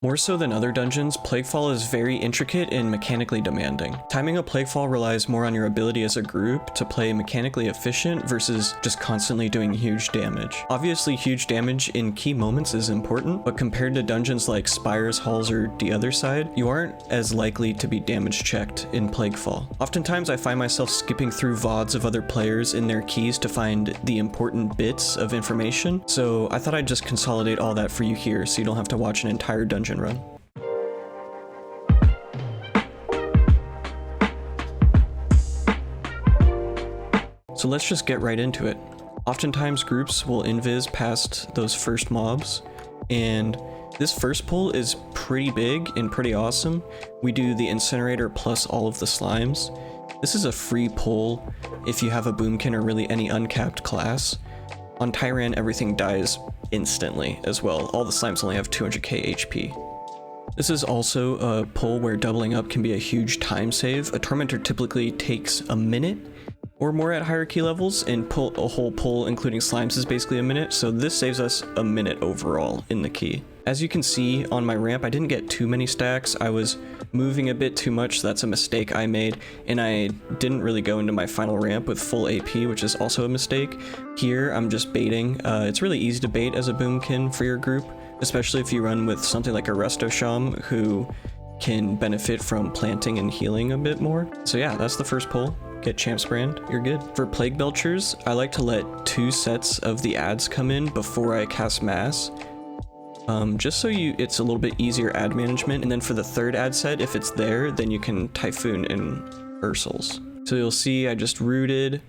More so than other dungeons, Plaguefall is very intricate and mechanically demanding. Timing a Plaguefall relies more on your ability as a group to play mechanically efficient versus just constantly doing huge damage. Obviously, huge damage in key moments is important, but compared to dungeons like Spires, Halls, or the other side, you aren't as likely to be damage checked in Plaguefall. Oftentimes, I find myself skipping through VODs of other players in their keys to find the important bits of information, so I thought I'd just consolidate all that for you here so you don't have to watch an entire dungeon run. So let's just get right into it. Oftentimes groups will invis past those first mobs, and this first pull is pretty big and pretty awesome. We do the incinerator plus all of the slimes. This is a free pull if you have a Boomkin or really any uncapped class. On Tyrant, everything dies instantly as well. All the slimes only have 200k HP. This is also a pull where doubling up can be a huge time save. A Tormentor typically takes a minute or more at higher key levels, and a whole pull including slimes is basically a minute, so this saves us a minute overall in the key. As you can see on my ramp, I didn't get too many stacks. I was moving a bit too much, so that's a mistake I made, and I didn't really go into my final ramp with full AP, which is also a mistake. Here, I'm just baiting. It's really easy to bait as a Boomkin for your group, especially if you run with something like a Resto Sham who can benefit from planting and healing a bit more. So yeah, that's the first pull. Get Champ's Brand, you're good. For Plague Belchers, I like to let 2 sets of the ads come in before I cast Mass. Just so it's a little bit easier ad management, and then for the third ad set, if it's there, then you can Typhoon and Ursels. So you'll see I just rooted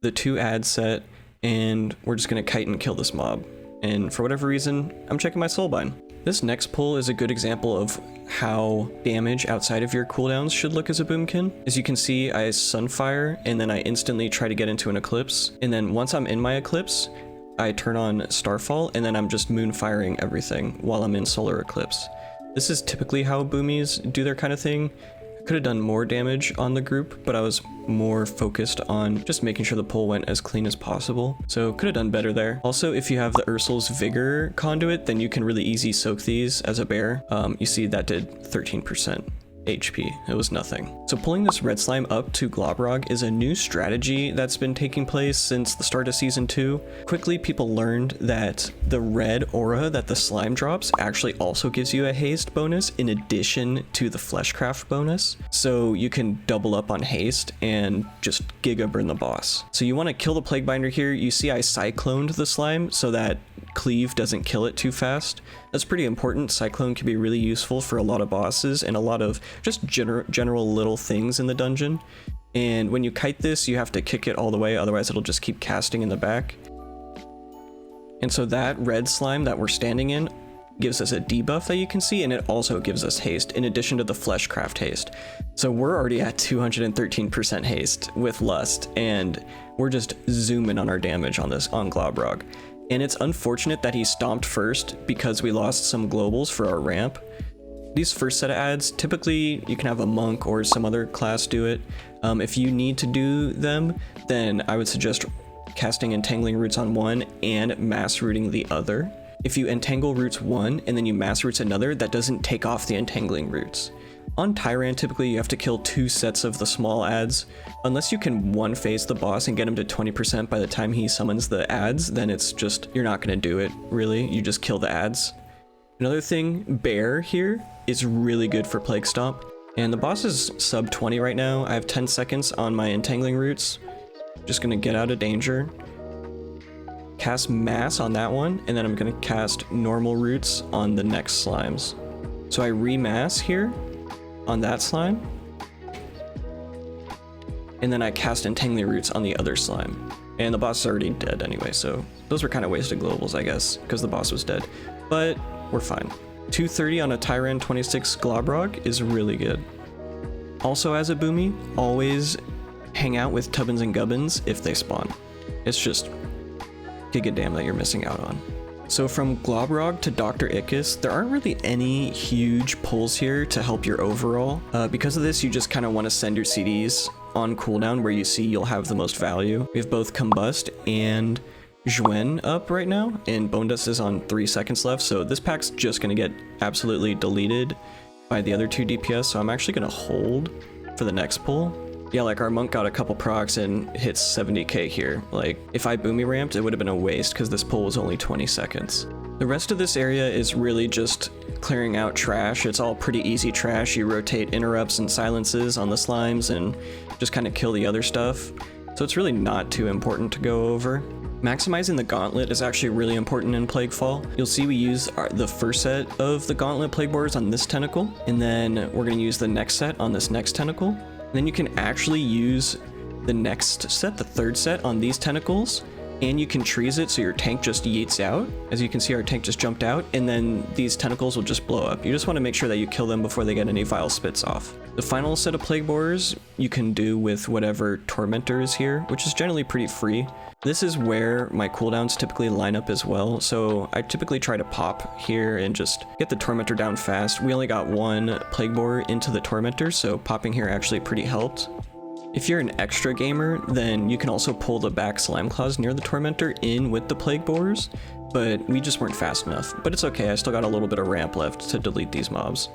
the 2 ad set, and we're just gonna kite and kill this mob. And for whatever reason, I'm checking my Soulbind. This next pull is a good example of how damage outside of your cooldowns should look as a Boomkin. As you can see, I Sunfire, and then I instantly try to get into an Eclipse, and then once I'm in my Eclipse, I turn on Starfall, and then I'm just moonfiring everything while I'm in Solar Eclipse. This is typically how boomies do their kind of thing. I could have done more damage on the group, but I was more focused on just making sure the pull went as clean as possible, so could have done better there. Also, if you have the Ursel's Vigor conduit, then you can really easy soak these as a bear. You see that did 13% HP. It was nothing. So pulling this red slime up to Globrog is a new strategy that's been taking place since the start of season 2. Quickly, people learned that the red aura that the slime drops actually also gives you a haste bonus in addition to the fleshcraft bonus. So you can double up on haste and just giga burn the boss. So you want to kill the plague binder here. You see I cycloned the slime so that cleave doesn't kill it too fast. That's pretty important. Cyclone can be really useful for a lot of bosses and a lot of just general little things in the dungeon. And when you kite this, you have to kick it all the way, otherwise it'll just keep casting in the back. And so that red slime that we're standing in gives us a debuff that you can see, and it also gives us haste in addition to the fleshcraft haste. So we're already at 213% haste with Lust, and we're just zooming on our damage on Globrog. And it's unfortunate that he stomped first because we lost some globals for our ramp. These first set of ads, typically you can have a monk or some other class do it. If you need to do them, then I would suggest casting Entangling Roots on one and mass rooting the other. If you entangle roots one and then you mass roots another, that doesn't take off the entangling roots. On Tyrant, typically you have to kill 2 sets of the small ads. Unless you can one phase the boss and get him to 20% by the time he summons the ads, then it's just, you're not gonna do it, really. You just kill the ads. Another thing, Bear here is really good for Plague Stomp. And the boss is sub 20 right now. I have 10 seconds on my entangling roots. Just gonna get out of danger. Cast Mass on that one, and then I'm gonna cast normal roots on the next slimes. So I remass here on that slime, and then I cast Entangling Roots on the other slime. And the boss is already dead anyway, so those were kind of wasted globals, I guess, because the boss was dead. But we're fine. 230 on a Tyrant 26 Globrog is really good. Also, as a Boomy, always hang out with Tubbins and Gubbins if they spawn. It's just giga-damn that you're missing out on. So from Globrog to Dr. Ickis, there aren't really any huge pulls here to help your overall. Because of this, you just kind of want to send your CDs on cooldown where you see you'll have the most value. We have both Combust and Jwen up right now, and Bone Dust is on 3 seconds left, so this pack's just gonna get absolutely deleted by the other 2 DPS, so I'm actually gonna hold for the next pull. Yeah, like our monk got a couple procs and hits 70k here. Like, if I boomy ramped, it would have been a waste because this pull was only 20 seconds. The rest of this area is really just clearing out trash. It's all pretty easy trash. You rotate interrupts and silences on the slimes and just kind of kill the other stuff. So it's really not too important to go over. Maximizing the Gauntlet is actually really important in Plaguefall. You'll see we use the first set of the Gauntlet Plague Borers on this tentacle, and then we're going to use the next set on this next tentacle. And then you can actually use the next set, the third set, on these tentacles, and you can trees it so your tank just yeets out. As you can see, our tank just jumped out, and then these tentacles will just blow up. You just want to make sure that you kill them before they get any vile spits off. The final set of Plague Borers you can do with whatever Tormentor is here, which is generally pretty free. This is where my cooldowns typically line up as well, so I typically try to pop here and just get the Tormentor down fast. We only got 1 Plague Borer into the Tormentor, so popping here actually pretty helped. If you're an extra gamer, then you can also pull the back Slime Claws near the Tormentor in with the Plague Borers, but we just weren't fast enough. But it's okay, I still got a little bit of ramp left to delete these mobs.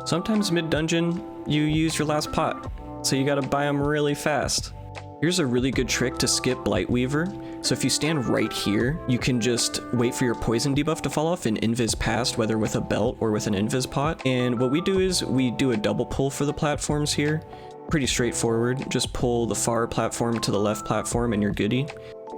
Sometimes mid-dungeon, you use your last pot, so you gotta buy them really fast. Here's a really good trick to skip Blightweaver. So if you stand right here, you can just wait for your poison debuff to fall off and invis past, whether with a belt or with an invis pot. And what we do is we do a double pull for the platforms here. Pretty straightforward. Just pull the far platform to the left platform and you're goody.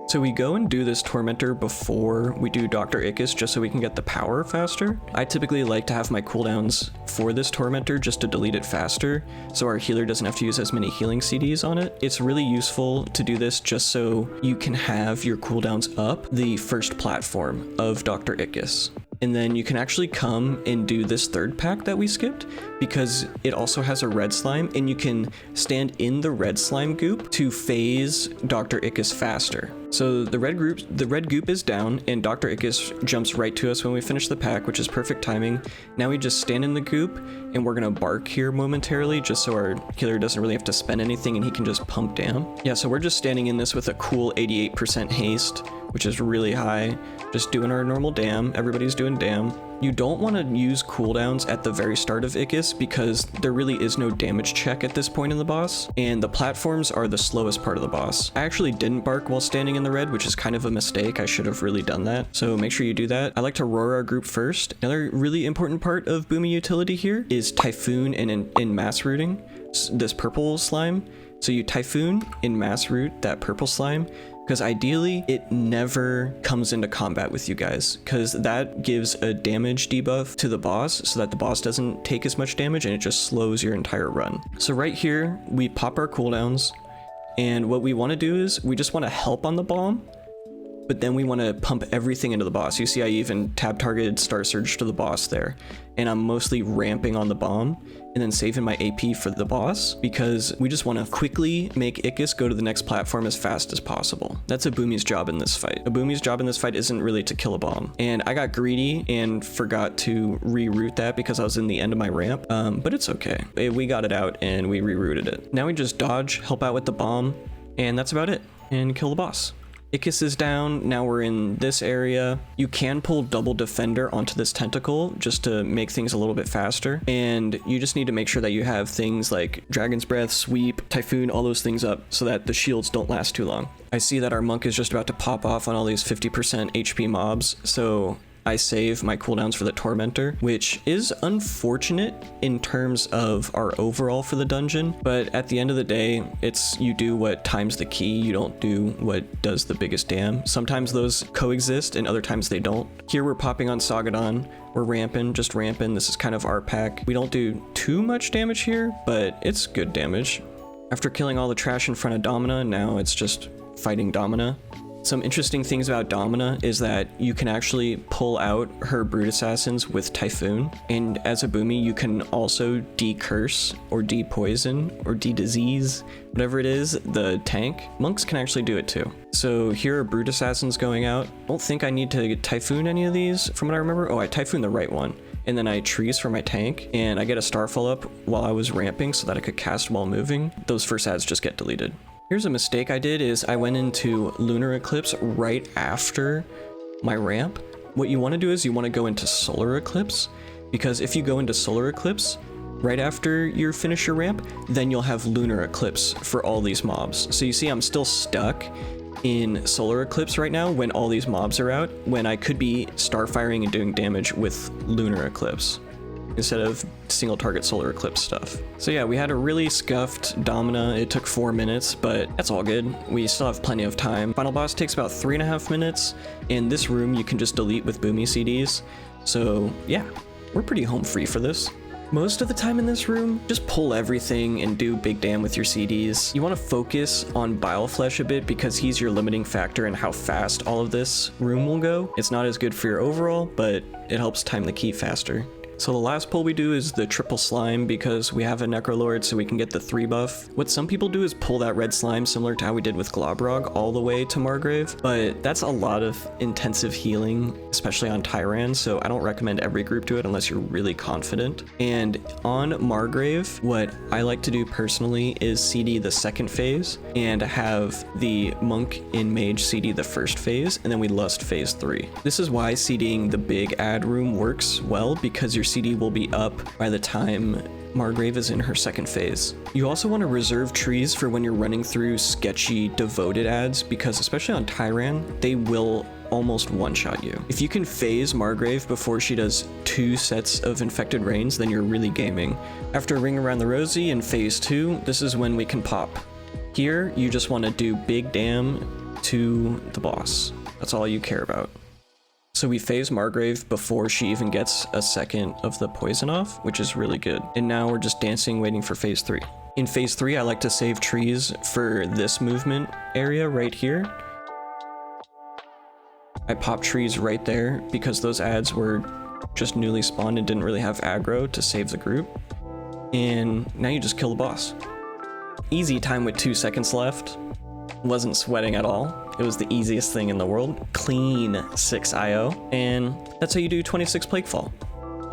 So we go and do this Tormentor before we do Dr. Ickis just so we can get the power faster. I typically like to have my cooldowns for this Tormentor just to delete it faster so our healer doesn't have to use as many healing CDs on it. It's really useful to do this just so you can have your cooldowns up the first platform of Dr. Ickis. And then you can actually come and do this third pack that we skipped because it also has a red slime and you can stand in the red slime goop to phase Dr. Ickis faster. So the red goop is down and Dr. Ickis jumps right to us when we finish the pack, which is perfect timing. Now we just stand in the goop and we're gonna bark here momentarily just so our healer doesn't really have to spend anything and he can just pump down. Yeah, so we're just standing in this with a cool 88% haste, which is really high. Just doing our normal dam. Everybody's doing dam. You don't want to use cooldowns at the very start of Ickis because there really is no damage check at this point in the boss, and the platforms are the slowest part of the boss. I actually didn't bark while standing in the red, which is kind of a mistake. I should have really done that. So make sure you do that. I like to roar our group first. Another really important part of Boomy utility here is Typhoon and in mass rooting. This purple slime. So you Typhoon in mass root that purple slime, because ideally it never comes into combat with you guys, because that gives a damage debuff to the boss so that the boss doesn't take as much damage and it just slows your entire run. So right here we pop our cooldowns, and what we want to do is we just want to help on the bomb, but then we want to pump everything into the boss. You see I even tab targeted Star Surge to the boss there, and I'm mostly ramping on the bomb and then saving my AP for the boss because we just want to quickly make Ickis go to the next platform as fast as possible. That's a Boomy's job in this fight. A Boomy's job in this fight isn't really to kill a bomb. And I got greedy and forgot to reroute that because I was in the end of my ramp, but it's okay. We got it out and we rerouted it. Now we just dodge, help out with the bomb, and that's about it. And kill the boss. Ickis is down, now we're in this area. You can pull double defender onto this tentacle just to make things a little bit faster, and you just need to make sure that you have things like Dragon's Breath, Sweep, Typhoon, all those things up so that the shields don't last too long. I see that our monk is just about to pop off on all these 50% HP mobs, so I save my cooldowns for the Tormentor, which is unfortunate in terms of our overall for the dungeon, but at the end of the day, it's you do what times the key, you don't do what does the biggest dam. Sometimes those coexist and other times they don't. Here we're popping on Sagadon, we're ramping, just ramping. This is kind of our pack. We don't do too much damage here, but it's good damage. After killing all the trash in front of Domina, now it's just fighting Domina. Some interesting things about Domina is that you can actually pull out her Brood Assassins with Typhoon, and as a Boomy you can also de-curse or de-poison or de-disease, whatever it is, the tank. Monks can actually do it too. So here are Brood Assassins going out. I don't think I need to Typhoon any of these from what I remember. Oh, I Typhoon the right one. And then I trees for my tank, and I get a Starfall up while I was ramping so that I could cast while moving. Those first ads just get deleted. Here's a mistake I did is I went into Lunar Eclipse right after my ramp. What you want to do is you want to go into Solar Eclipse, because if you go into Solar Eclipse right after you finish your ramp, then you'll have Lunar Eclipse for all these mobs. So you see I'm still stuck in Solar Eclipse right now when all these mobs are out, when I could be starfiring and doing damage with Lunar Eclipse instead of single target Solar Eclipse stuff. So yeah, we had a really scuffed Domina. It took 4 minutes, but that's all good. We still have plenty of time. Final boss takes about 3.5 minutes. In this room, you can just delete with Boomy CDs. So yeah, we're pretty home free for this. Most of the time in this room, just pull everything and do big damn with your CDs. You want to focus on Bileflesh a bit because he's your limiting factor in how fast all of this room will go. It's not as good for your overall, but it helps time the key faster. So the last pull we do is the triple slime because we have a Necrolord so we can get the 3 buff. What some people do is pull that red slime similar to how we did with Globrog all the way to Margrave, but that's a lot of intensive healing, especially on Tyrant, so I don't recommend every group do it unless you're really confident. And on Margrave, what I like to do personally is CD the second phase and have the Monk in Mage CD the first phase, and then we Lust phase 3. This is why CDing the big ad room works well, because your CD will be up by the time Margrave is in her second phase. You also want to reserve trees for when you're running through sketchy devoted ads, because especially on Tyrant, they will almost one-shot you. If you can phase Margrave before she does 2 sets of infected rains, then you're really gaming. After Ring Around the Rosie in phase 2, this is when we can pop. Here, you just want to do big damn to the boss. That's all you care about. So we phase Margrave before she even gets a second of the poison off, which is really good. And now we're just dancing, waiting for phase 3. In phase 3, I like to save trees for this movement area right here. I pop trees right there because those ads were just newly spawned and didn't really have aggro to save the group. And now you just kill the boss. Easy time with 2 seconds left. Wasn't sweating at all. It was the easiest thing in the world. Clean 6 IO, and that's how you do 26 Plaguefall.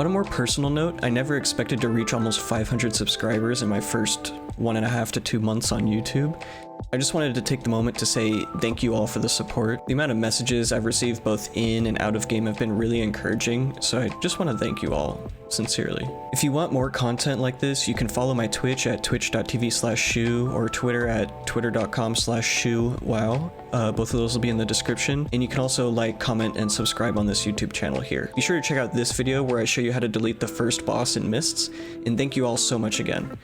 On a more personal note, I never expected to reach almost 500 subscribers in my first 1.5 to 2 months on YouTube. I just wanted to take the moment to say thank you all for the support. The amount of messages I've received both in and out of game have been really encouraging, so I just want to thank you all, sincerely. If you want more content like this, you can follow my Twitch at twitch.tv/Shew or Twitter at twitter.com/ShewWow. Both of those will be in the description, and you can also like, comment, and subscribe on this YouTube channel here. Be sure to check out this video where I show you how to delete the first boss in Mists, and thank you all so much again.